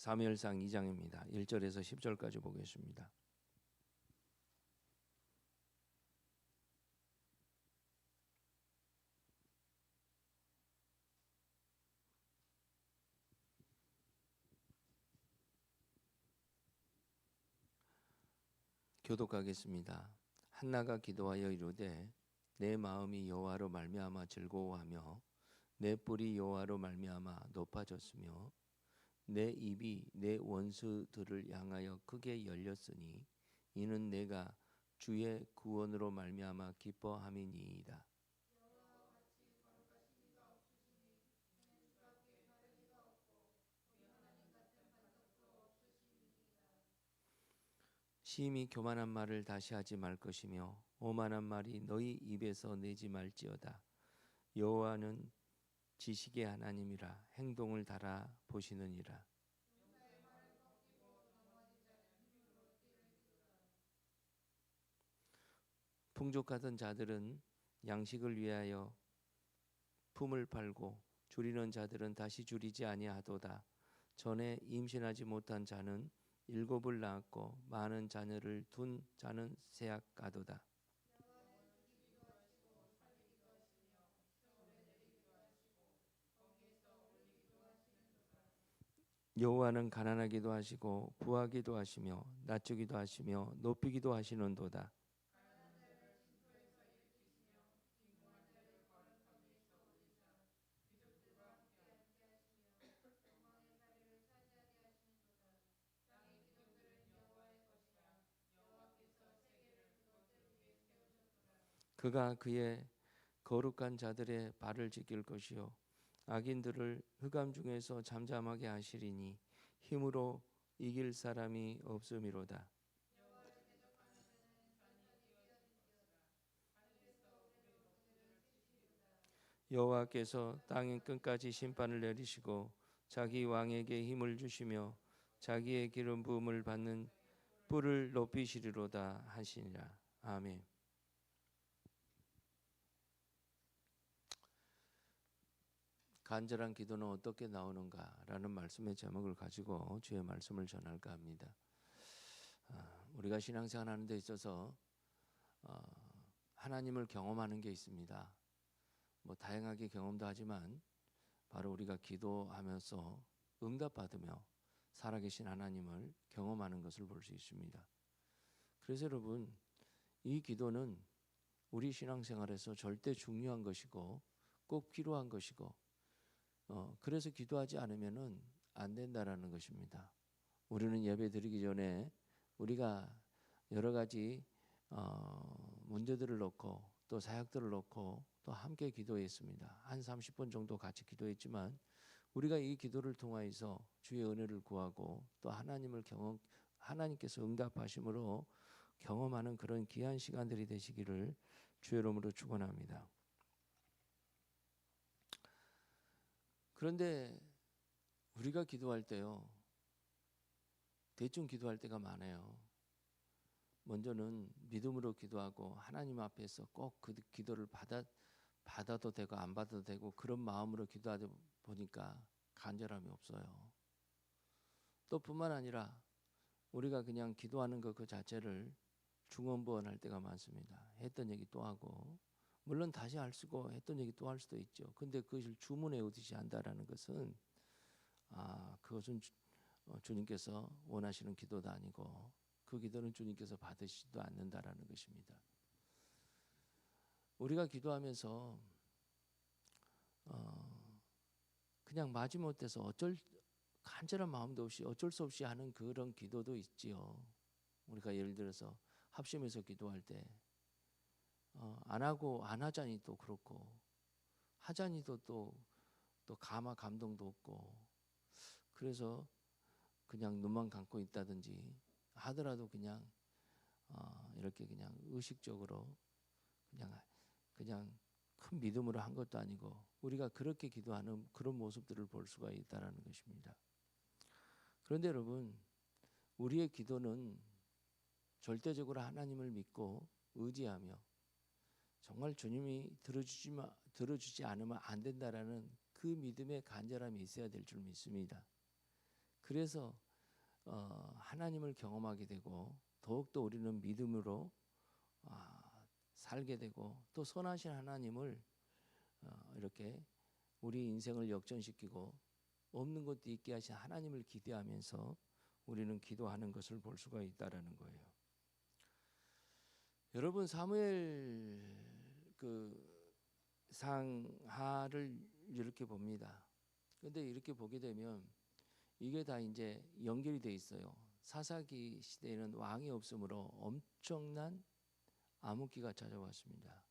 사무엘상 2장입니다. 1절에서 10절까지 보겠습니다. 교독하겠습니다. 한나가 기도하여 이르되 내 마음이 여호와로 말미암아 즐거워하며 내 뿔이 여호와로 말미암아 높아졌으며 내 입이 내 원수들을 향하여 크게 열렸으니 이는 내가 주의 구원으로 말미암아 기뻐함이니이다. 심히 교만한 말을 다시 하지 말 것이며 오만한 말이 너희 입에서 내지 말지어다. 여호와는 지식의 하나님이라 행동을 달아 보시느니라. 풍족하던 자들은 양식을 위하여 품을 팔고 줄이는 자들은 다시 줄이지 아니하도다. 전에 임신하지 못한 자는 7을 낳았고 많은 자녀를 둔 자는 세약가도다. 여호와는 가난하기도 하시고 부하기도 하시며 낮추기도 하시며 높이기도 하시는도다. 그가 그의 거룩한 자들의 발을 지킬 것이요 악인들을 흑암 중에서 잠잠하게 하시리니 힘으로 이길 사람이 없음이로다. 여호와께서 땅의 끝까지 심판을 내리시고 자기 왕에게 힘을 주시며 자기의 기름 부음을 받는 뿔을 높이시리로다 하시니라. 아멘. 간절한 기도는 어떻게 나오는가라는 말씀의 제목을 가지고 주의 말씀을 전할까 합니다. 우리가 신앙생활 하는 데 있어서 하나님을 경험하는 게 있습니다. 뭐 다양하게 경험도 하지만 바로 우리가 기도하면서 응답받으며 살아계신 하나님을 경험하는 것을 볼 수 있습니다. 그래서 여러분, 이 기도는 우리 신앙생활에서 절대 중요한 것이고 꼭 필요한 것이고 그래서 기도하지 않으면은 안 된다라는 것입니다. 우리는 예배 드리기 전에 우리가 여러 가지 문제들을 놓고 또 사역들을 놓고 또 함께 기도했습니다. 한 30분 정도 같이 기도했지만 우리가 이 기도를 통하여서 주의 은혜를 구하고 또 하나님께서 응답하심으로 경험하는 그런 귀한 시간들이 되시기를 주의 이름으로 축원합니다. 그런데 우리가 기도할 때요, 대충 기도할 때가 많아요. 먼저는 믿음으로 기도하고 하나님 앞에서 꼭 그 기도를 받아도 되고 안 받아도 되고 그런 마음으로 기도하다 보니까 간절함이 없어요. 또 뿐만 아니라 우리가 그냥 기도하는 것 그 자체를 중언부언할 때가 많습니다. 했던 얘기 또 하고, 물론 다시 할 수고 했던 얘기 또 할 수도 있죠. 근데 그것을 주문해 오듯이 한다라는 것은 그것은 주님께서 원하시는 기도도 아니고 그 기도는 주님께서 받으시지도 않는다라는 것입니다. 우리가 기도하면서 그냥 마지못해서 간절한 마음도 없이 어쩔 수 없이 하는 그런 기도도 있지요. 우리가 예를 들어서 합심해서 기도할 때 안 하고 안 하자니 또 그렇고 하자니도 또 감동도 없고 그래서 그냥 눈만 감고 있다든지 하더라도 그냥 이렇게 그냥 의식적으로 그냥 큰 믿음으로 한 것도 아니고 우리가 그렇게 기도하는 그런 모습들을 볼 수가 있다라는 것입니다. 그런데 여러분, 우리의 기도는 절대적으로 하나님을 믿고 의지하며 정말 주님이 들어주지 않으면 안 된다라는 그 믿음의 간절함이 있어야 될 줄 믿습니다. 그래서 하나님을 경험하게 되고 더욱더 우리는 믿음으로 살게 되고 또 선하신 하나님을 이렇게 우리 인생을 역전시키고 없는 것도 있게 하신 하나님을 기대하면서 우리는 기도하는 것을 볼 수가 있다라는 거예요. 여러분 사무엘 그 상하를 이렇게 봅니다. 그런데 이렇게 보게 되면 이게 다 이제 연결이 돼 있어요. 사사기 시대에는 왕이 없으므로 엄청난 암흑기가 찾아왔습니다.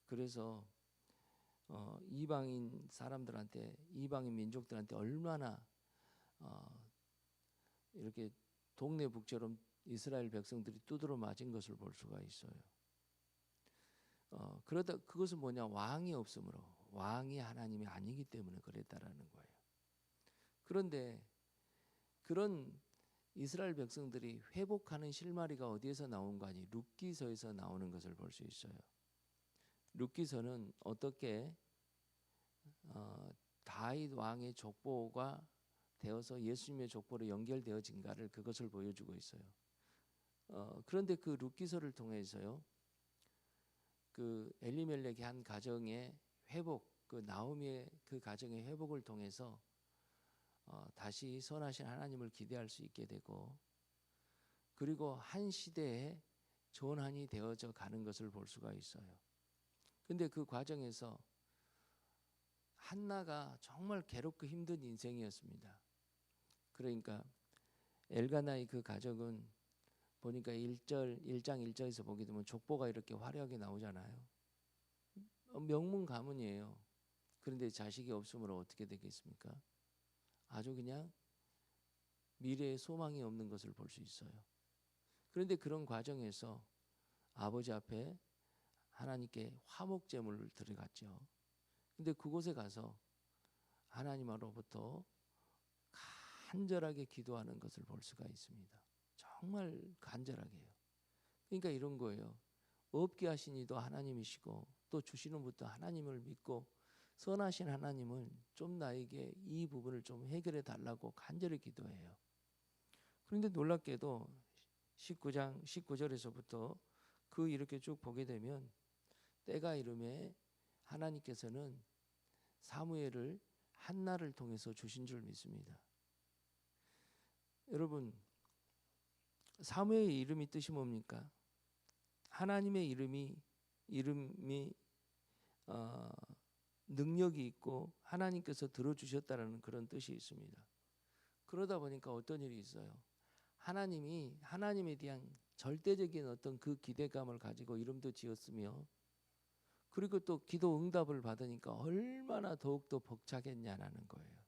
그래서 이방인 사람들한테, 이방인 민족들한테 얼마나 이렇게 동네 북처럼 이스라엘 백성들이 두드러 맞은 것을 볼 수가 있어요. 그러다 그것은 뭐냐, 왕이 없으므로, 왕이 하나님이 아니기 때문에 그랬다라는 거예요. 그런데 그런 이스라엘 백성들이 회복하는 실마리가 어디에서 나온 거 아니? 룻기서에서 나오는 것을 볼 수 있어요. 룻기서는 어떻게 다윗 왕의 족보가 되어서 예수님의 족보로 연결되어진가를 그것을 보여주고 있어요. 그런데 그 룻기서를 통해서요, 그 엘리멜렉의 한 가정의 회복, 그 나오미의 그 가정의 회복을 통해서 다시 선하신 하나님을 기대할 수 있게 되고, 그리고 한 시대에 전환이 되어져 가는 것을 볼 수가 있어요. 근데 그 과정에서 한나가 정말 괴롭고 힘든 인생이었습니다. 그러니까 엘가나의 그 가족은 보니까 1장 1절에서 보게 되면 족보가 이렇게 화려하게 나오잖아요. 명문 가문이에요. 그런데 자식이 없으므로 어떻게 되겠습니까? 아주 그냥 미래에 소망이 없는 것을 볼 수 있어요. 그런데 그런 과정에서 아버지 앞에 하나님께 화목제물을 드려갔죠. 근데 그곳에 가서 하나님으로부터 간절하게 기도하는 것을 볼 수가 있습니다. 정말 간절하게요. 그러니까 이런 거예요. 없게 하신 이도 하나님이시고 또 주시는 분도 하나님을 믿고 선하신 하나님은 좀 나에게 이 부분을 좀 해결해 달라고 간절히 기도해요. 그런데 놀랍게도 19장 19절에서부터 그 이렇게 쭉 보게 되면 때가 이름에 하나님께서는 사무엘을 한나를 통해서 주신 줄 믿습니다. 여러분, 사무엘의 이름이 뜻이 뭡니까? 하나님의 이름이 능력이 있고 하나님께서 들어주셨다는 그런 뜻이 있습니다. 그러다 보니까 어떤 일이 있어요? 하나님이 하나님에 대한 절대적인 어떤 그 기대감을 가지고 이름도 지었으며, 그리고 또 기도 응답을 받으니까 얼마나 더욱더 벅차겠냐라는 거예요.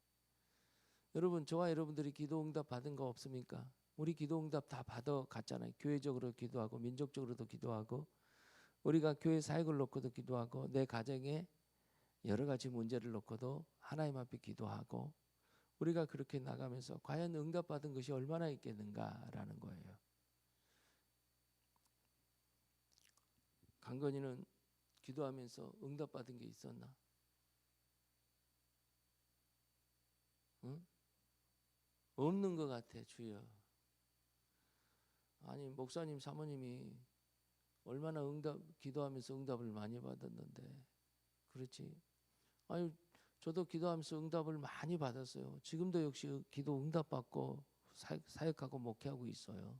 여러분, 저와 여러분들이 기도 응답 받은 거 없습니까? 우리 기도 응답 다 받아 갔잖아요. 교회적으로 기도하고 민족적으로도 기도하고 우리가 교회 사역을 놓고도 기도하고 내 가정에 여러 가지 문제를 놓고도 하나님 앞에 기도하고 우리가 그렇게 나가면서 과연 응답받은 것이 얼마나 있겠는가라는 거예요. 강건이는 기도하면서 응답받은 게 있었나? 응? 없는 것 같아, 주여. 아니, 목사님, 사모님이 얼마나 기도하면서 응답을 많이 받았는데, 그렇지? 아니, 저도 기도하면서 응답을 많이 받았어요. 지금도 역시 기도 응답받고 사역하고 목회하고 있어요.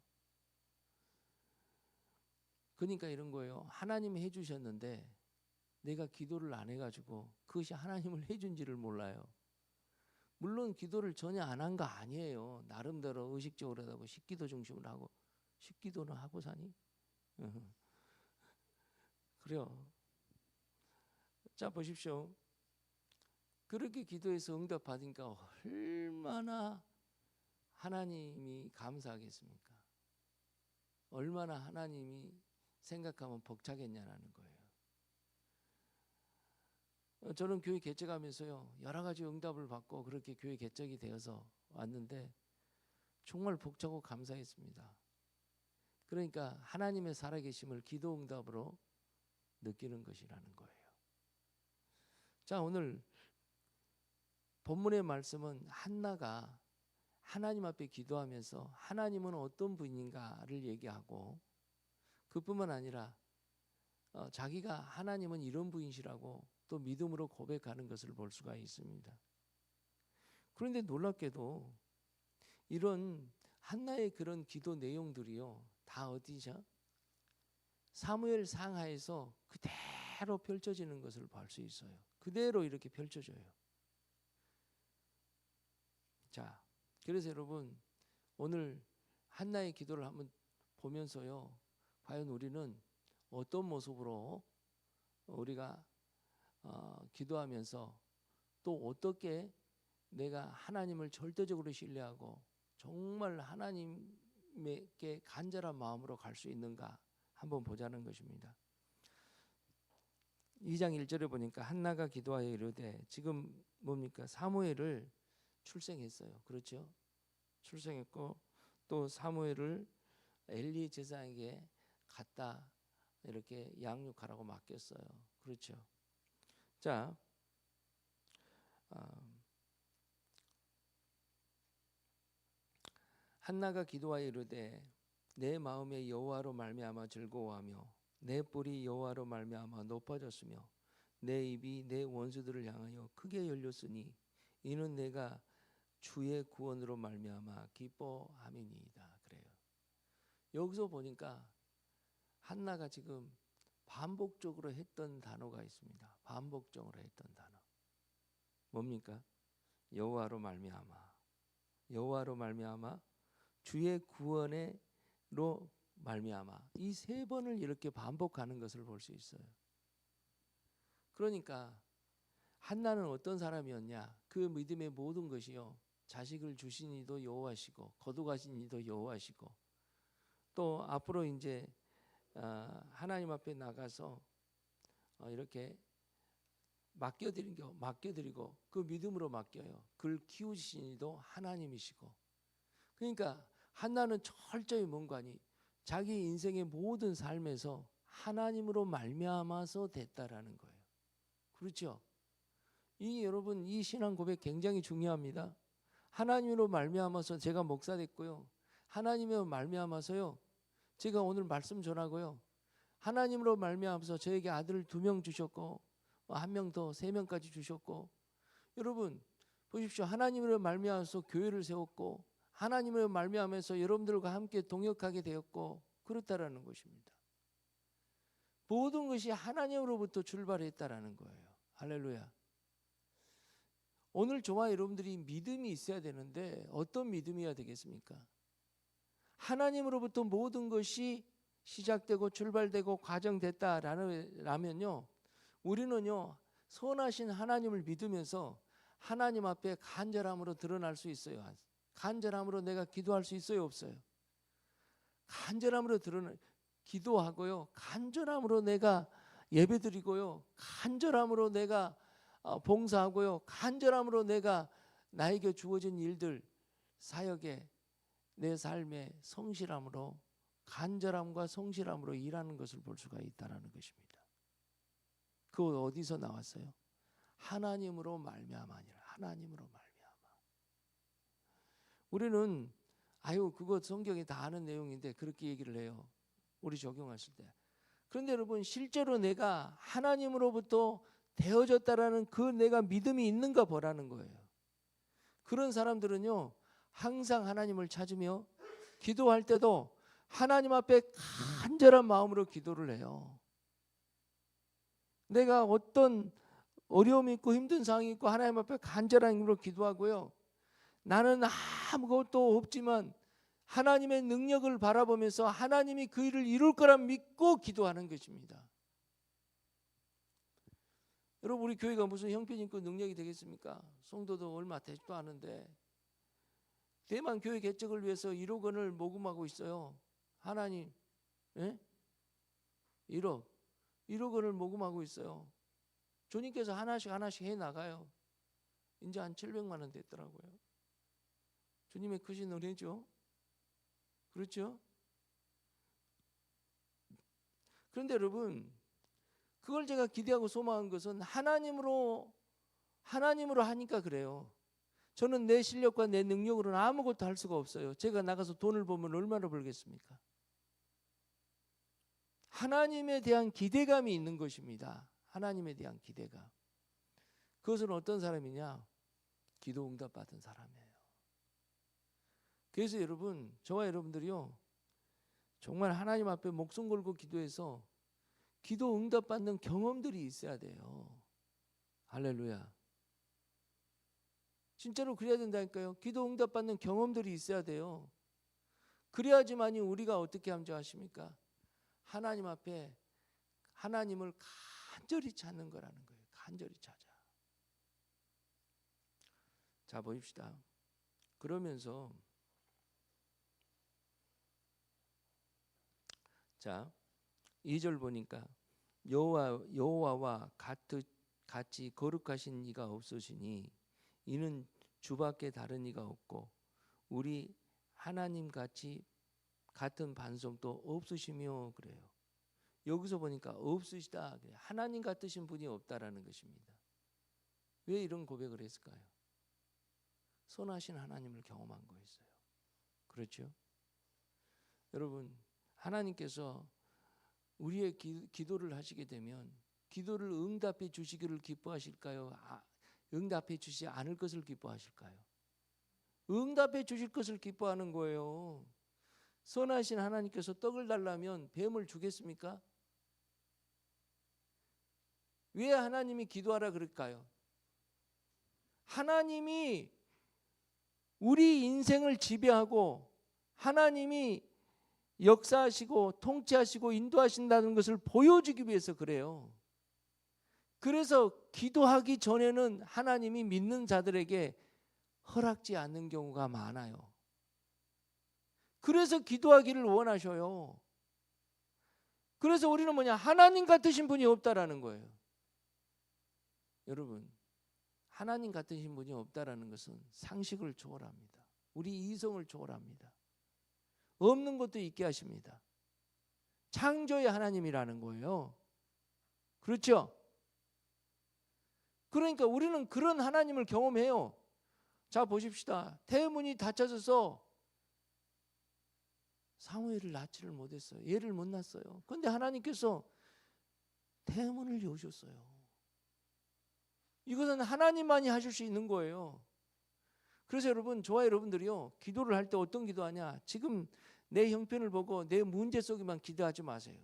그러니까 이런 거예요. 하나님이 해주셨는데 내가 기도를 안 해가지고 그것이 하나님을 해준지를 몰라요. 물론 기도를 전혀 안 한 거 아니에요. 나름대로 의식적으로 하고 식기도 중심으로 하고. 식기도는 하고 사니? 그래요. 자, 보십시오. 그렇게 기도해서 응답 받으니까 얼마나 하나님이 감사하겠습니까? 얼마나 하나님이 생각하면 벅차겠냐라는 거예요. 저는 교회 개척하면서요, 여러 가지 응답을 받고 그렇게 교회 개척이 되어서 왔는데 정말 벅차고 감사했습니다. 그러니까 하나님의 살아계심을 기도 응답으로 느끼는 것이라는 거예요. 자, 오늘 본문의 말씀은 한나가 하나님 앞에 기도하면서 하나님은 어떤 분인가를 얘기하고, 그뿐만 아니라 자기가 하나님은 이런 분이시라고 또 믿음으로 고백하는 것을 볼 수가 있습니다. 그런데 놀랍게도 이런 한나의 그런 기도 내용들이요, 다 어디죠? 사무엘 상하에서 그대로 펼쳐지는 것을 볼 수 있어요. 그대로 이렇게 펼쳐져요. 자, 그래서 여러분 오늘 한나의 기도를 한번 보면서요, 과연 우리는 어떤 모습으로 우리가 기도하면서 또 어떻게 내가 하나님을 절대적으로 신뢰하고 정말 하나님께 간절한 마음으로 갈 수 있는가 한번 보자는 것입니다. 2장 1절에 보니까 한나가 기도하여 이르되, 지금 뭡니까? 사무엘을 출생했어요. 그렇죠? 출생했고 또 사무엘을 엘리 제사장에게 갖다 이렇게 양육하라고 맡겼어요. 그렇죠? 자, 한나가 기도하여 이르되, 내 마음에 여호와로 말미암아 즐거워하며 내 뿔이 여호와로 말미암아 높아졌으며 내 입이 내 원수들을 향하여 크게 열렸으니 이는 내가 주의 구원으로 말미암아 기뻐함이니이다. 그래요. 여기서 보니까 한나가 지금 반복적으로 했던 단어가 있습니다. 반복적으로 했던 단어. 뭡니까? 여호와로 말미암아, 여호와로 말미암아, 주의 구원으로 말미암아. 이 세 번을 이렇게 반복하는 것을 볼 수 있어요. 그러니까 한나는 어떤 사람이었냐? 그 믿음의 모든 것이요, 자식을 주신 이도 여호와시고 거두가신 이도 여호와시고, 또 앞으로 이제 하나님 앞에 나가서 이렇게 맡겨드리고 그 믿음으로 맡겨요. 그를 키우신 이도 하나님이시고. 그러니까 한나는 철저히 뭔가니 자기 인생의 모든 삶에서 하나님으로 말미암아서 됐다라는 거예요. 그렇죠? 여러분 이 신앙 고백 굉장히 중요합니다. 하나님으로 말미암아서 제가 목사 됐고요, 하나님으로 말미암아서요 제가 오늘 말씀 전하고요, 하나님으로 말미암아서 저에게 아들을 2명 주셨고 1명 더 3명까지 주셨고, 여러분 보십시오. 하나님으로 말미암아서 교회를 세웠고 하나님으로 말미암아서 여러분들과 함께 동역하게 되었고 그렇다라는 것입니다. 모든 것이 하나님으로부터 출발했다라는 거예요. 할렐루야. 오늘 저와 여러분들이 믿음이 있어야 되는데 어떤 믿음이어야 되겠습니까? 하나님으로부터 모든 것이 시작되고 출발되고 과정됐다라면요, 우리는요 선하신 하나님을 믿으면서 하나님 앞에 간절함으로 드러날 수 있어요. 간절함으로 내가 기도할 수 있어요, 없어요? 간절함으로 기도하고요, 간절함으로 내가 예배드리고요, 간절함으로 내가 봉사하고요, 간절함으로 내가 나에게 주어진 일들 사역에 내 삶의 성실함으로, 간절함과 성실함으로 일하는 것을 볼 수가 있다는 것입니다. 그거 어디서 나왔어요? 하나님으로 말미암아 아니라 하나님으로 말미암아. 우리는 그거 성경에 다 아는 내용인데 그렇게 얘기를 해요, 우리 적용했을 때. 그런데 여러분 실제로 내가 하나님으로부터 되어졌다라는 그 내가 믿음이 있는가 보라는 거예요. 그런 사람들은요 항상 하나님을 찾으며 기도할 때도 하나님 앞에 간절한 마음으로 기도를 해요. 내가 어떤 어려움이 있고 힘든 상황이 있고 하나님 앞에 간절한 힘으로 기도하고요, 나는 아무것도 없지만 하나님의 능력을 바라보면서 하나님이 그 일을 이룰 거라 믿고 기도하는 것입니다. 여러분 우리 교회가 무슨 형편있고 능력이 되겠습니까? 성도도 얼마 되지도 않은데 대만 교회 개척을 위해서 1억 원을 모금하고 있어요. 하나님, 1억 원을 모금하고 있어요. 주님께서 하나씩 해나가요. 이제 한 700만 원 됐더라고요. 주님의 크신 은혜죠. 그렇죠? 그런데 여러분 그걸 제가 기대하고 소망한 것은 하나님으로 하니까 그래요. 저는 내 실력과 내 능력으로는 아무것도 할 수가 없어요. 제가 나가서 돈을 벌면 얼마나 벌겠습니까? 하나님에 대한 기대감이 있는 것입니다. 하나님에 대한 기대감. 그것은 어떤 사람이냐? 기도 응답 받은 사람이에요. 그래서 여러분, 저와 여러분들이요, 정말 하나님 앞에 목숨 걸고 기도해서 기도 응답 받는 경험들이 있어야 돼요. 할렐루야. 진짜로 그래야 된다니까요. 기도 응답 받는 경험들이 있어야 돼요. 그래야지만이 우리가 어떻게 하면 아십니까? 하나님 앞에 하나님을 간절히 찾는 거라는 거예요. 간절히 찾아. 자, 보십시다. 그러면서 자, 2절 보니까 여호와와 같이 거룩하신 이가 없으시니 이는 주밖에 다른 이가 없고 우리 하나님 같이 같은 반성도 없으시며 그래요. 여기서 보니까 없으시다. 하나님 같으신 분이 없다라는 것입니다. 왜 이런 고백을 했을까요? 선하신 하나님을 경험한 거였어요. 그렇죠? 여러분, 하나님께서 우리의 기도를 하시게 되면 기도를 응답해 주시기를 기뻐하실까요? 응답해 주시지 않을 것을 기뻐하실까요? 응답해 주실 것을 기뻐하는 거예요. 선하신 하나님께서 떡을 달라면 뱀을 주겠습니까? 왜 하나님이 기도하라 그럴까요? 하나님이 우리 인생을 지배하고 하나님이 역사하시고 통치하시고 인도하신다는 것을 보여주기 위해서 그래요. 그래서 기도하기 전에는 하나님이 믿는 자들에게 허락지 않는 경우가 많아요. 그래서 기도하기를 원하셔요. 그래서 우리는 뭐냐? 하나님 같으신 분이 없다라는 거예요. 여러분, 하나님 같으신 분이 없다라는 것은 상식을 초월합니다. 우리 이성을 초월합니다. 없는 것도 있게 하십니다. 창조의 하나님이라는 거예요. 그렇죠? 그러니까 우리는 그런 하나님을 경험해요. 자, 보십시다. 태문이 닫혀져서 사무엘을 낳지를 못했어요. 얘를 못 낳았어요. 그런데 하나님께서 태문을 여셨어요. 이것은 하나님만이 하실 수 있는 거예요. 그래서 여러분, 저와 여러분들이요, 기도를 할 때 어떤 기도하냐? 지금 내 형편을 보고 내 문제 속에만 기도하지 마세요.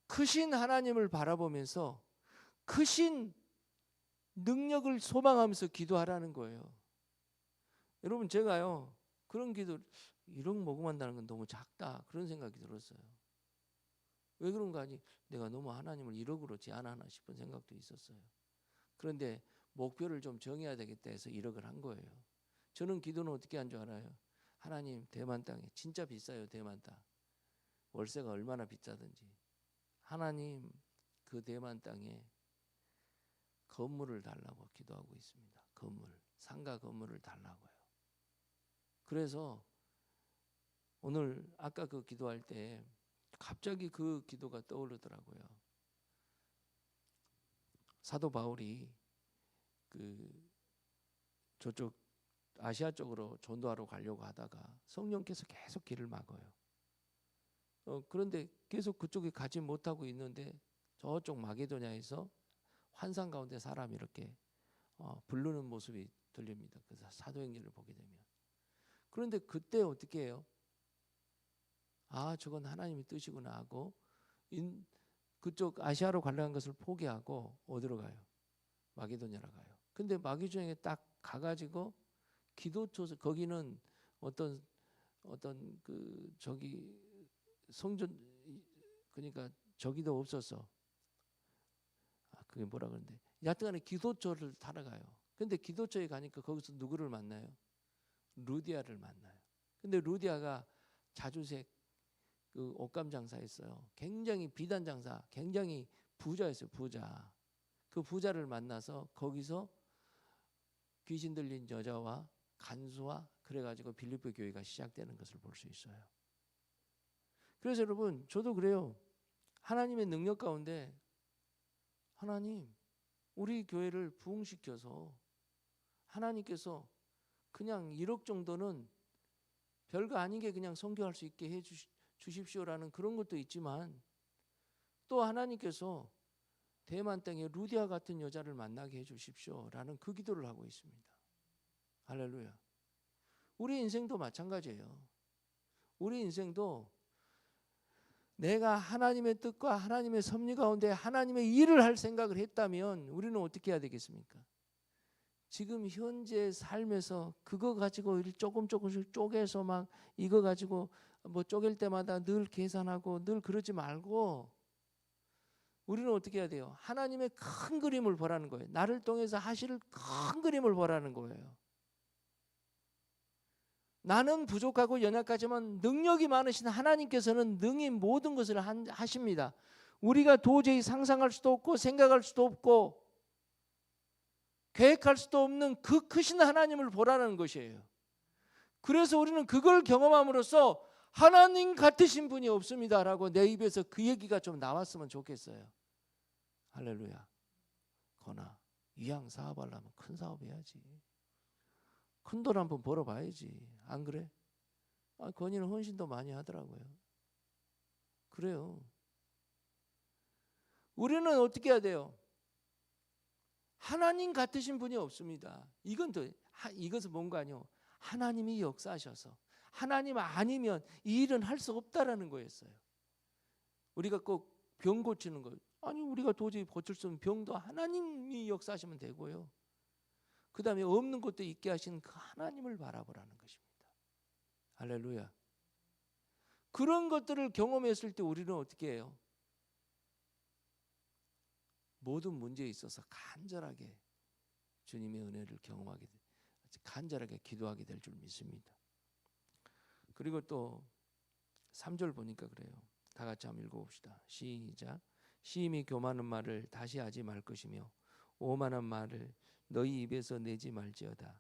크신 하나님을 바라보면서 크신 능력을 소망하면서 기도하라는 거예요. 여러분, 제가요, 그런 기도, 1억 모금한다는 건 너무 작다, 그런 생각이 들었어요. 왜 그런가 하니 내가 너무 하나님을 1억으로 제한하나 싶은 생각도 있었어요. 그런데 목표를 좀 정해야 되겠다 해서 1억을 한 거예요. 저는 기도는 어떻게 한 줄 알아요? 하나님, 대만 땅에 진짜 비싸요. 대만 땅 월세가 얼마나 비싸든지 하나님, 그 대만 땅에 건물을 달라고 기도하고 있습니다. 건물, 상가 건물을 달라고요. 그래서 오늘 아까 그 기도할 때 갑자기 그 기도가 떠오르더라고요. 사도 바울이 그 저쪽 아시아 쪽으로 전도하러 가려고 하다가 성령께서 계속 길을 막아요. 그런데 계속 그쪽에 가지 못하고 있는데 저쪽 마게도냐에서 환상 가운데 사람이 이렇게 부르는 모습이 들립니다. 그래서 사도행전을 보게 되면, 그런데 그때 어떻게 해요? 아, 저건 하나님의 뜻이구나 하고 그쪽 아시아로 가려는 것을 포기하고 어디로 가요? 마게도냐로 가요. 근데 마게도냐에 딱 가가지고 기도처, 거기는 어떤 그 저기 성전, 그러니까 저기도 없어서, 그게 뭐라 그러는데, 여하튼간에 기도처를 타러 가요. 근데 기도처에 가니까 거기서 누구를 만나요? 루디아를 만나요. 근데 루디아가 자주색 그 옷감 장사했어요. 굉장히 비단 장사, 굉장히 부자였어요. 부자. 그 부자를 만나서 거기서 귀신 들린 여자와 간수와 그래가지고 빌립보 교회가 시작되는 것을 볼 수 있어요. 그래서 여러분, 저도 그래요. 하나님의 능력 가운데 하나님, 우리 교회를 부흥시켜서 하나님께서 그냥 1억 정도는 별거 아니게 그냥 선교할 수 있게 주십시오라는 그런 것도 있지만, 또 하나님께서 대만 땅에 루디아 같은 여자를 만나게 해주십시오라는 그 기도를 하고 있습니다. 할렐루야. 우리 인생도 마찬가지예요. 우리 인생도 내가 하나님의 뜻과 하나님의 섭리 가운데 하나님의 일을 할 생각을 했다면 우리는 어떻게 해야 되겠습니까? 지금 현재 삶에서 그거 가지고 조금씩 쪼개서 막 이거 가지고 뭐 쪼갤 때마다 늘 계산하고 늘 그러지 말고, 우리는 어떻게 해야 돼요? 하나님의 큰 그림을 보라는 거예요. 나를 통해서 하실 큰 그림을 보라는 거예요. 나는 부족하고 연약하지만 능력이 많으신 하나님께서는 능히 모든 것을 하십니다. 우리가 도저히 상상할 수도 없고 생각할 수도 없고 계획할 수도 없는 그 크신 하나님을 보라는 것이에요. 그래서 우리는 그걸 경험함으로써 하나님 같으신 분이 없습니다라고 내 입에서 그 얘기가 좀 나왔으면 좋겠어요. 할렐루야. 거나 이왕 사업하려면 큰 사업 해야지. 큰 돈 한번 벌어봐야지. 안 그래? 건이는 헌신도 많이 하더라고요. 그래요. 우리는 어떻게 해야 돼요? 하나님 같으신 분이 없습니다. 이것은 뭔가 아니요. 하나님이 역사하셔서 하나님 아니면 이 일은 할 수 없다라는 거였어요. 우리가 꼭 병 고치는 거, 아니 우리가 도저히 고칠 수 없는 병도 하나님이 역사하시면 되고요. 그 다음에 없는 것도 있게 하시는 그 하나님을 바라보라는 것입니다. 할렐루야. 그런 것들을 경험했을 때 우리는 어떻게 해요? 모든 문제에 있어서 간절하게 주님의 은혜를 경험하게, 간절하게 기도하게 될 줄 믿습니다. 그리고 또 3절 보니까 그래요. 다 같이 한번 읽어봅시다. 시작. 심히 교만한 말을 다시 하지 말 것이며 오만한 말을 너희 입에서 내지 말지어다.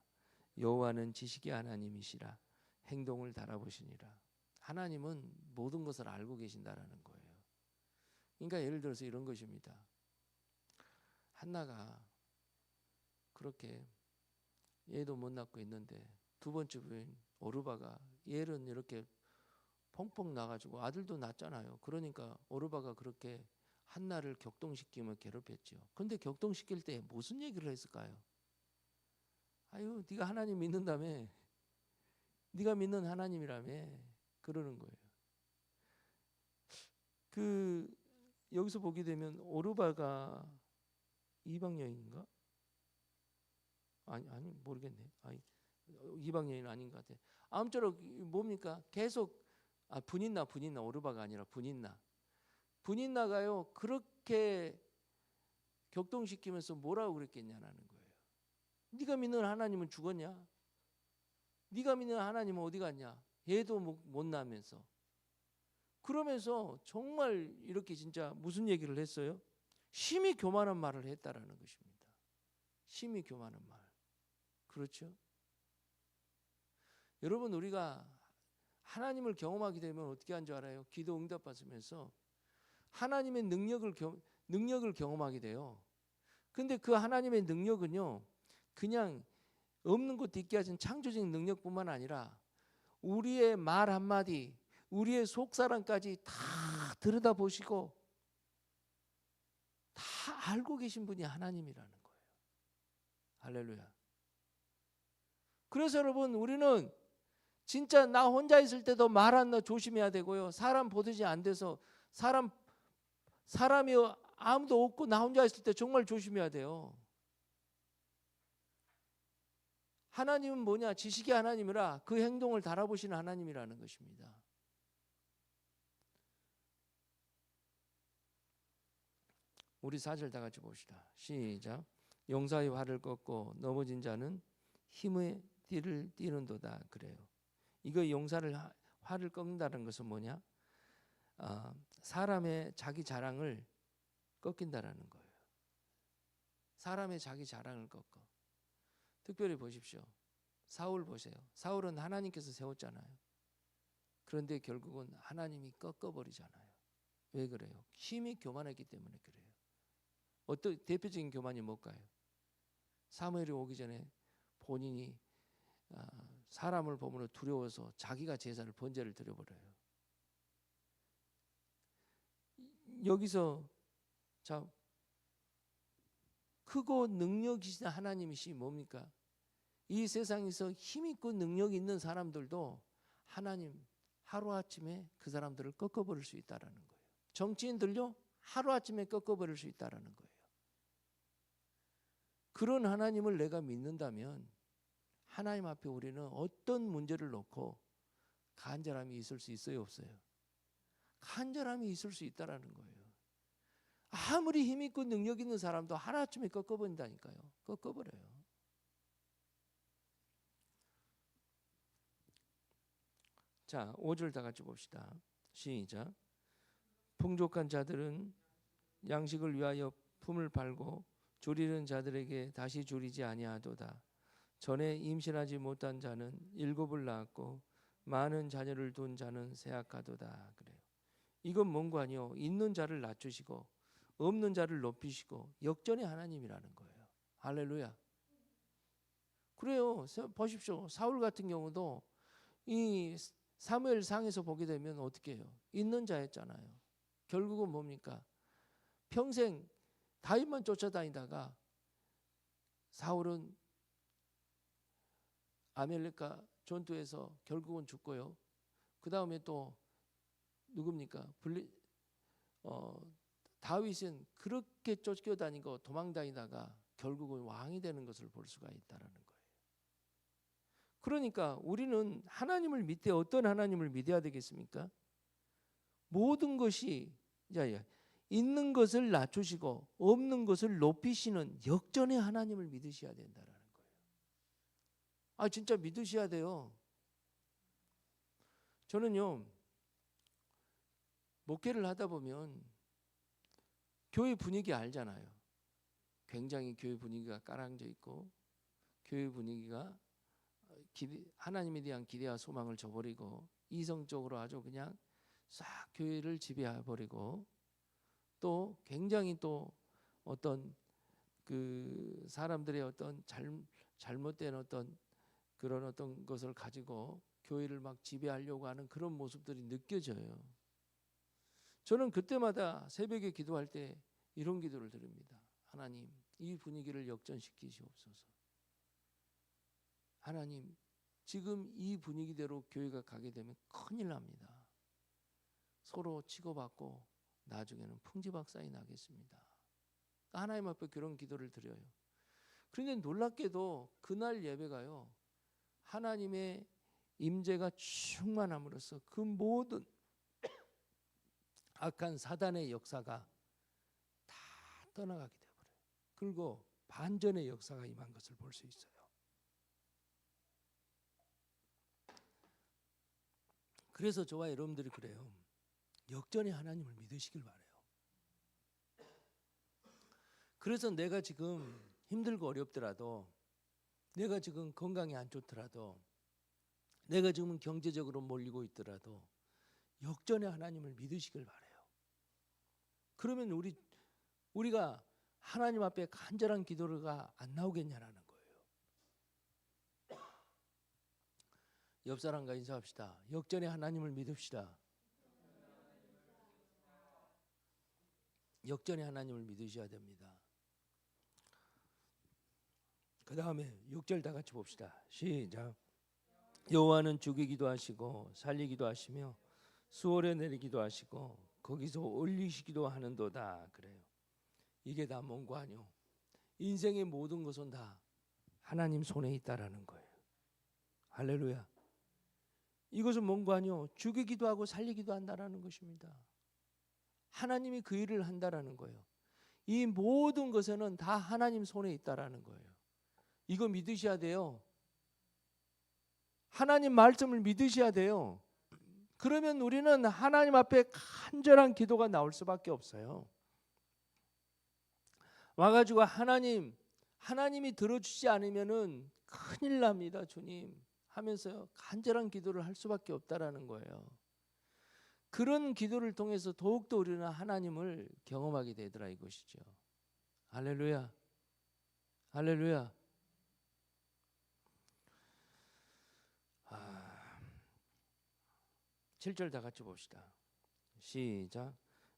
여호와는 지식의 하나님이시라 행동을 달아보시니라. 하나님은 모든 것을 알고 계신다라는 거예요. 그러니까 예를 들어서 이런 것입니다. 한나가 그렇게 얘도 못 낳고 있는데 두 번째 부인 오르바가 얘는 이렇게 펑펑 나가지고 아들도 낳잖아요. 그러니까 오르바가 그렇게 한나를 격동시키며 괴롭혔죠. 근데 격동시킬 때 무슨 얘기를 했을까요? 아유, 네가 하나님 믿는다며, 네가 믿는 하나님이라며 그러는 거예요. 여기서 보게 되면 오르바가 이방 여인인가? 아니 모르겠네. 이방 여인 아닌 것 같아. 아무쪼록 뭡니까? 계속 분인나 오르바가 아니라 분인나가요 그렇게 격동시키면서 뭐라고 그랬겠냐는 거예요. 네가 믿는 하나님은 죽었냐? 네가 믿는 하나님은 어디 갔냐? 얘도 못 나면서. 그러면서 정말 이렇게 진짜 무슨 얘기를 했어요? 심히 교만한 말을 했다라는 것입니다. 심히 교만한 말. 그렇죠? 여러분, 우리가 하나님을 경험하게 되면 어떻게 한 줄 알아요? 기도 응답 받으면서 하나님의 능력을 경험하게 돼요. 근데 그 하나님의 능력은요, 그냥 없는 것도 있게 하신 창조적인 능력뿐만 아니라 우리의 말 한마디, 우리의 속사람까지 다 들여다보시고 다 알고 계신 분이 하나님이라는 거예요. 할렐루야. 그래서 여러분, 우리는 진짜 나 혼자 있을 때도 말 안 나 조심해야 되고요. 사람 보듯이 안 돼서 사람이 아무도 없고 나 혼자 있을 때 정말 조심해야 돼요. 하나님은 뭐냐? 지식의 하나님이라 그 행동을 달아보시는 하나님이라는 것입니다. 우리 4절 다 같이 봅시다. 시작. 용사의 활을 꺾고 넘어진 자는 힘의 띠를 띠는도다. 그래요. 이거 용사를 활을 꺾는다는 것은 뭐냐? 사람의 자기 자랑을 꺾인다라는 거예요. 사람의 자기 자랑을 꺾어. 특별히 보십시오. 사울 보세요. 사울은 하나님께서 세웠잖아요. 그런데 결국은 하나님이 꺾어버리잖아요. 왜 그래요? 힘이 교만했기 때문에 그래요. 어떤 대표적인 교만이 뭘까요? 사무엘이 오기 전에 본인이 사람을 보면 두려워서 자기가 제사를 번제를 드려버려요. 여기서 자, 크고 능력이신 하나님이시 뭡니까? 이 세상에서 힘있고 능력 있는 사람들도 하나님 하루아침에 그 사람들을 꺾어버릴 수 있다는 거예요. 정치인들요 하루아침에 꺾어버릴 수 있다는 거예요. 그런 하나님을 내가 믿는다면 하나님 앞에 우리는 어떤 문제를 놓고 간절함이 있을 수 있어요, 없어요? 간절함이 있을 수 있다는 거예요. 아무리 힘있고 능력 있는 사람도 하루아침에 꺾어버린다니까요. 꺾어버려요. 자, 5절 다 같이 봅시다. 시작. 풍족한 자들은 양식을 위하여 품을 팔고 줄이는 자들에게 다시 줄이지 아니하도다. 전에 임신하지 못한 자는 7을 낳았고 많은 자녀를 둔 자는 쇠약하도다. 그래요. 이건 뭔가 아니요. 있는 자를 낮추시고 없는 자를 높이시고 역전의 하나님이라는 거예요. 할렐루야. 그래요. 보십시오. 사울 같은 경우도 이 사무엘상에서 보게 되면 어떻게 해요? 있는 자였잖아요. 결국은 뭡니까? 평생 다윗만 쫓아다니다가 사울은 아멜렉과 전투에서 결국은 죽고요. 그 다음에 또 누굽니까? 다윗은 그렇게 쫓겨다니고 도망다니다가 결국은 왕이 되는 것을 볼 수가 있다는 거예요. 그러니까 우리는 하나님을 믿되 어떤 하나님을 믿어야 되겠습니까? 모든 것이 있는 것을 낮추시고 없는 것을 높이시는 역전의 하나님을 믿으셔야 된다는 거예요. 진짜 믿으셔야 돼요. 저는요 목회를 하다 보면 교회 분위기 알잖아요. 굉장히 교회 분위기가 깔아앉아 있고 교회 분위기가 하나님에 대한 기대와 소망을 저버리고 이성적으로 아주 그냥 싹 교회를 지배해버리고 또 굉장히 또 어떤 그 사람들의 어떤 잘못된 어떤 그런 어떤 것을 가지고 교회를 막 지배하려고 하는 그런 모습들이 느껴져요. 저는 그때마다 새벽에 기도할 때 이런 기도를 드립니다. 하나님, 이 분위기를 역전시키시옵소서. 하나님, 지금 이 분위기대로 교회가 가게 되면 큰일 납니다. 서로 치고받고 나중에는 풍지박산이 나겠습니다. 하나님 앞에 그런 기도를 드려요. 그런데 놀랍게도 그날 예배가요, 하나님의 임재가 충만함으로써 그 모든 악한 사단의 역사가 다 떠나가게 되어버려요. 그리고 반전의 역사가 임한 것을 볼 수 있어요. 그래서 저와 여러분들이 그래요. 역전의 하나님을 믿으시길 바라요. 그래서 내가 지금 힘들고 어렵더라도, 내가 지금 건강이 안 좋더라도, 내가 지금 경제적으로 몰리고 있더라도 역전의 하나님을 믿으시길 바라요. 그러면 우리가 하나님 앞에 간절한 기도가 안 나오겠냐라는 거예요. 옆 사람과 인사합시다. 역전의 하나님을 믿읍시다. 역전의 하나님을 믿으셔야 됩니다. 그 다음에 6절 다 같이 봅시다. 시작. 여호와는 죽이기도 하시고 살리기도 하시며 수월에 내리기도 하시고 거기서 올리시기도 하는도다. 그래요. 이게 다 뭔가 아니요. 인생의 모든 것은 다 하나님 손에 있다라는 거예요. 할렐루야. 이것은 뭔가 아니요. 죽이기도 하고 살리기도 한다라는 것입니다. 하나님이 그 일을 한다라는 거예요. 이 모든 것에는 다 하나님 손에 있다라는 거예요. 이거 믿으셔야 돼요. 하나님 말씀을 믿으셔야 돼요. 그러면 우리는 하나님 앞에 간절한 기도가 나올 수밖에 없어요. 와가지고 하나님이 들어주지 않으면은 큰일 납니다, 주님 하면서 간절한 기도를 할 수밖에 없다라는 거예요. 그런 기도를 통해서 더욱더 우리는 하나님을 경험하게 되더라 이것이죠. 할렐루야. 할렐루야. 7절 다 같이 봅시다. 시작.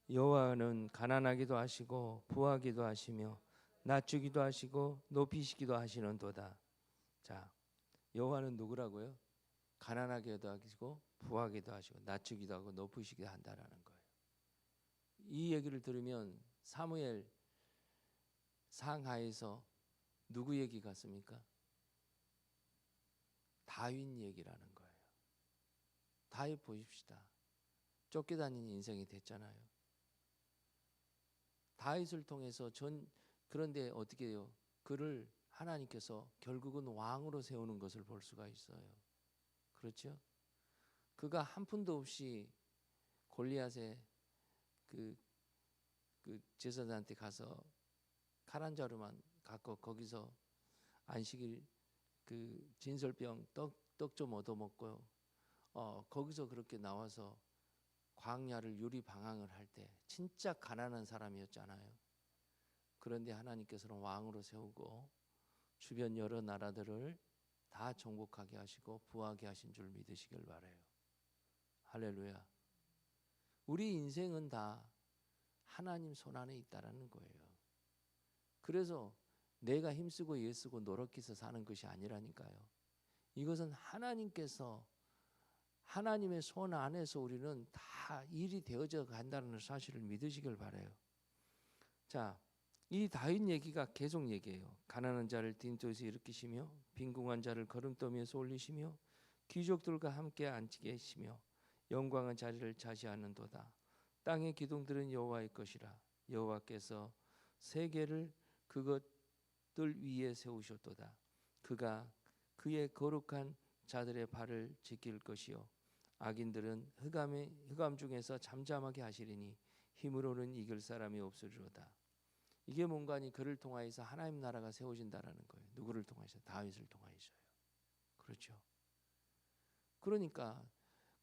여호와는 가난하기도 하시고 부하기도 하시며 낮추기도 하시고 높이시기도 하시는도다. 자, 여호와는 누구라고요? 가난하게도 하시고 부하기도 하시고 낮추기도 하고 높이시기도 한다라는 거예요. 이 얘기를 들으면 사무엘 상하에서 누구 얘기 같습니까? 다윗 얘기라는 거예요. 다윗 보십시다. 쫓겨다니는 인생이 됐잖아요. 다윗을 통해서 그런데 어떻게 해요? 그를 하나님께서 결국은 왕으로 세우는 것을 볼 수가 있어요. 그렇죠? 그가 한 푼도 없이 골리앗의 그 제사장한테 가서 칼 한 자루만 갖고 거기서 안식일 그 진설병 떡 좀 얻어 먹고요. 거기서 그렇게 나와서 광야를 유리 방황을 할 때 진짜 가난한 사람이었잖아요. 그런데 하나님께서는 왕으로 세우고 주변 여러 나라들을 다 정복하게 하시고 부하게 하신 줄 믿으시길 바라요. 할렐루야. 우리 인생은 다 하나님 손 안에 있다라는 거예요. 그래서 내가 힘쓰고 애쓰고 노력해서 사는 것이 아니라니까요. 이것은 하나님께서 하나님의 손 안에서 우리는 다 일이 되어져 간다는 사실을 믿으시길 바라요. 자, 이 다윗 얘기가 계속 얘기해요. 가난한 자를 빈쪽에서 일으키시며 빈궁한 자를 걸음더미에서 올리시며 귀족들과 함께 앉게 하시며 영광한 자리를 차지하는도다. 땅의 기둥들은 여호와의 것이라. 여호와께서 세계를 그것들 위에 세우셨도다. 그가 그의 거룩한 자들의 발을 지킬 것이요 악인들은 흑암 중에서 잠잠하게 하시리니 힘으로는 이길 사람이 없으리로다. 이게 뭔가니 그를 통하여서 하나님 나라가 세워진다라는 거예요. 누구를 통하여서? 다윗을 통하여서요. 그렇죠. 그러니까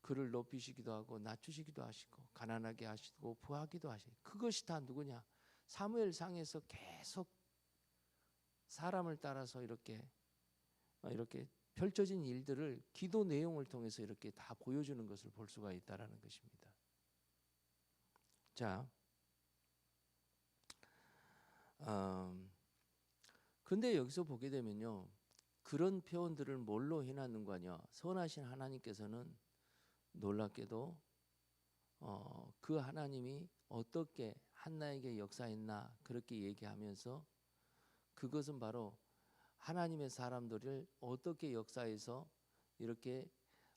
그를 높이시기도 하고 낮추시기도 하시고 가난하게 하시고 부하기도 하시고 그것이 다 누구냐? 사무엘상에서 계속 사람을 따라서 이렇게 펼쳐진 일들을 기도 내용을 통해서 이렇게 다 보여주는 것을 볼 수가 있다라는 것입니다. 자, 근데 여기서 보게 되면요, 그런 표현들을 뭘로 해놨는 거냐? 선하신 하나님께서는 놀랍게도 그 하나님이 어떻게 한나에게 역사했나 그렇게 얘기하면서 그것은 바로 하나님의 사람들을 어떻게 역사해서 이렇게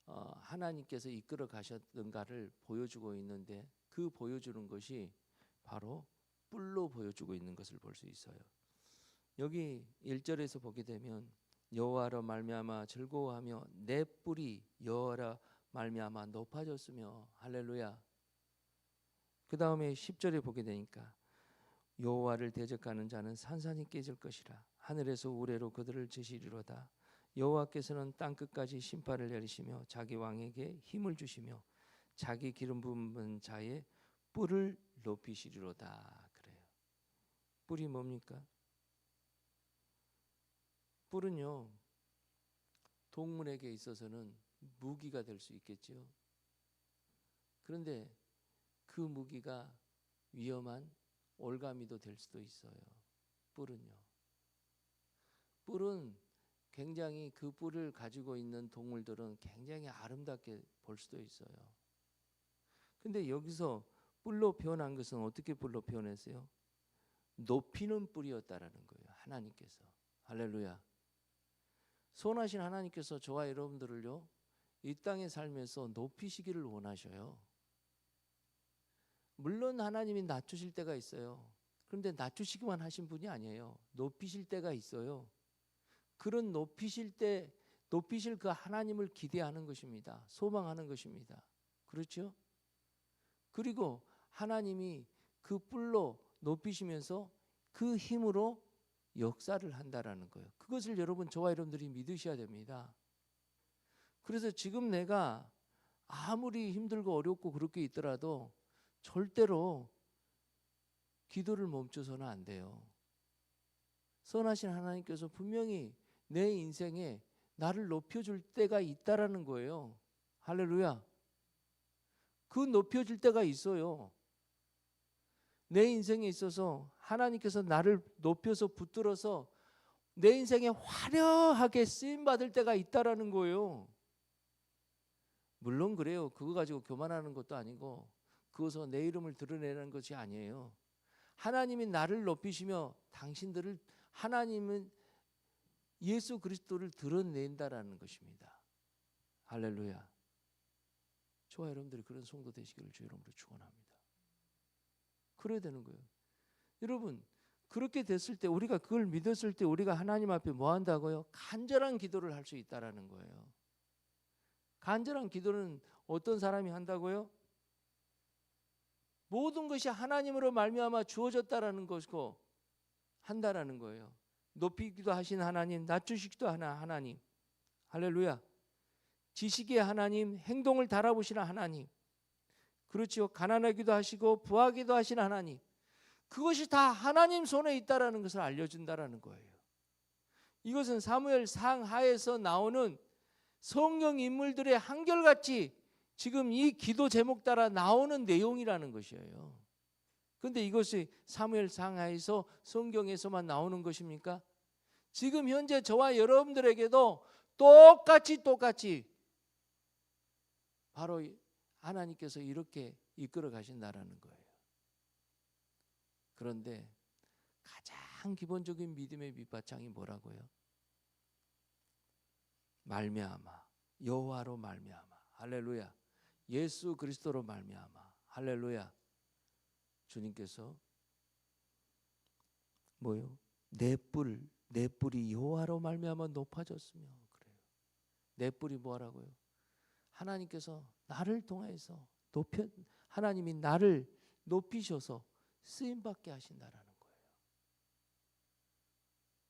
하나님께서 이끌어 가셨던가를 보여주고 있는데 그 보여주는 것이 바로 뿔로 보여주고 있는 것을 볼 수 있어요. 여기 1절에서 보게 되면 여호와로 말미암아 즐거워하며 내 뿔이 여호와로 말미암아 높아졌으며 할렐루야. 그 다음에 10절에 보게 되니까 여호와를 대적하는 자는 산산이 깨질 것이라. 하늘에서 우레로 그들을 치시리로다. 여호와께서는 땅 끝까지 심판을 내리시며 자기 왕에게 힘을 주시며 자기 기름 부은 자의 뿔을 높이시리로다. 그래요. 뿔이 뭡니까? 뿔은요, 동물에게 있어서는 무기가 될 수 있겠죠. 그런데 그 무기가 위험한 올가미도 될 수도 있어요. 뿔은요. 뿔은 굉장히 그 뿔을 가지고 있는 동물들은 굉장히 아름답게 볼 수도 있어요. 근데 여기서 뿔로 표현한 것은 어떻게 뿔로 표현했어요? 높이는 뿔이었다라는 거예요. 하나님께서. 할렐루야. 선하신 하나님께서 저와 여러분들을요, 이 땅에 살면서 높이시기를 원하셔요. 물론 하나님이 낮추실 때가 있어요. 그런데 낮추시기만 하신 분이 아니에요. 높이실 때가 있어요. 그런 높이실 그 하나님을 기대하는 것입니다. 소망하는 것입니다. 그렇죠? 그리고 하나님이 그 뿔로 높이시면서 그 힘으로 역사를 한다라는 거예요. 그것을 여러분, 저와 여러분들이 믿으셔야 됩니다. 그래서 지금 내가 아무리 힘들고 어렵고 그렇게 있더라도 절대로 기도를 멈춰서는 안 돼요. 선하신 하나님께서 분명히 내 인생에 나를 높여줄 때가 있다라는 거예요. 할렐루야. 그 높여질 때가 있어요. 내 인생에 있어서 하나님께서 나를 높여서 붙들어서 내 인생에 화려하게 쓰임받을 때가 있다라는 거예요. 물론 그래요. 그거 가지고 교만하는 것도 아니고 그것서 내 이름을 드러내는 것이 아니에요. 하나님이 나를 높이시며 당신들을, 하나님은 예수 그리스도를 드러낸다라는 것입니다. 할렐루야. 저와 여러분들이 그런 성도 되시기를 주 이름으로 축원합니다. 그래야 되는 거예요. 여러분, 그렇게 됐을 때, 우리가 그걸 믿었을 때 우리가 하나님 앞에 뭐 한다고요? 간절한 기도를 할 수 있다라는 거예요. 간절한 기도는 어떤 사람이 한다고요? 모든 것이 하나님으로 말미암아 주어졌다라는 것이고 한다라는 거예요. 높이기도 하신 하나님, 낮추시기도 하는 하나님. 할렐루야. 지식의 하나님, 행동을 달아보시는 하나님. 그렇지요. 가난하기도 하시고 부하기도 하시는 하나님. 그것이 다 하나님 손에 있다라는 것을 알려준다라는 거예요. 이것은 사무엘 상하에서 나오는 성경 인물들의 한결같이 지금 이 기도 제목 따라 나오는 내용이라는 것이에요. 그런데 이것이 사무엘 상하에서 성경에서만 나오는 것입니까? 지금 현재 저와 여러분들에게도 똑같이 바로 하나님께서 이렇게 이끌어 가신다라는 거예요. 그런데 가장 기본적인 믿음의 밑바탕이 뭐라고요? 말미암아, 여호와로 말미암아. 할렐루야. 예수 그리스도로 말미암아. 할렐루야. 주님께서 뭐요? 내 뿔이 여호와로 말미암아 높아졌으며. 그래요. 내 뿔이 뭐라고요? 하나님께서 나를 통해서 하나님이 나를 높이셔서 쓰임 받게 하신다라는 거예요.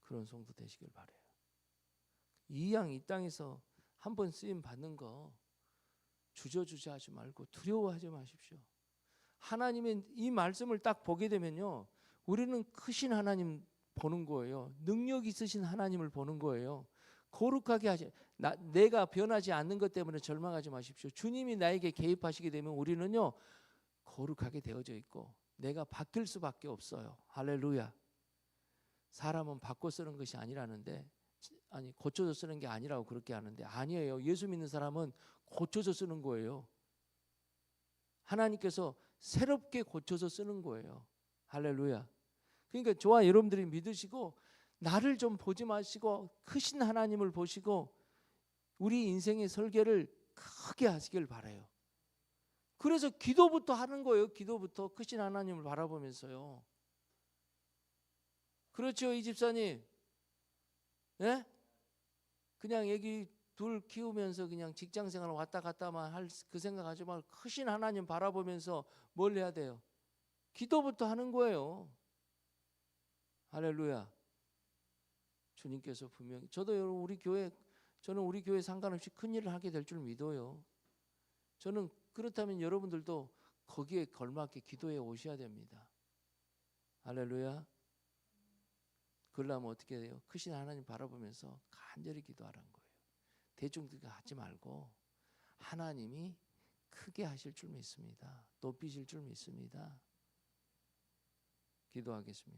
그런 성도 되시길 바래요. 이 땅에서 한번 쓰임 받는 거 주저하지 말고 두려워하지 마십시오. 하나님의 이 말씀을 딱 보게 되면요, 우리는 크신 하나님 보는 거예요. 능력 있으신 하나님을 보는 거예요. 거룩하게 내가 변하지 않는 것 때문에 절망하지 마십시오. 주님이 나에게 개입하시게 되면 우리는요, 거룩하게 되어져 있고 내가 바뀔 수밖에 없어요. 할렐루야. 사람은 바꿔 쓰는 것이 아니라는데, 아니 고쳐서 쓰는 게 아니라고 그렇게 하는데, 아니에요. 예수 믿는 사람은 고쳐서 쓰는 거예요. 하나님께서 새롭게 고쳐서 쓰는 거예요. 할렐루야. 그러니까 저와 여러분들이 믿으시고 나를 좀 보지 마시고 크신 하나님을 보시고 우리 인생의 설계를 크게 하시길 바라요. 그래서 기도부터 하는 거예요. 기도부터 크신 하나님을 바라보면서요. 그렇죠, 이 집사님? 예? 그냥 애기 둘 키우면서 그냥 직장생활 왔다 갔다만 할 그 생각하지 말고 크신 하나님 바라보면서 뭘 해야 돼요? 기도부터 하는 거예요. 할렐루야. 주님께서 분명히, 저도 저는 우리 교회 상관없이 큰 일을 하게 될 줄 믿어요. 저는 그렇다면 여러분들도 거기에 걸맞게 기도해 오셔야 됩니다. 할렐루야. 그러려면 어떻게 돼요? 크신 하나님 바라보면서 간절히 기도하라는 거예요. 대충 하지 말고 하나님이 크게 하실 줄 믿습니다. 높이실 줄 믿습니다. 기도하겠습니다.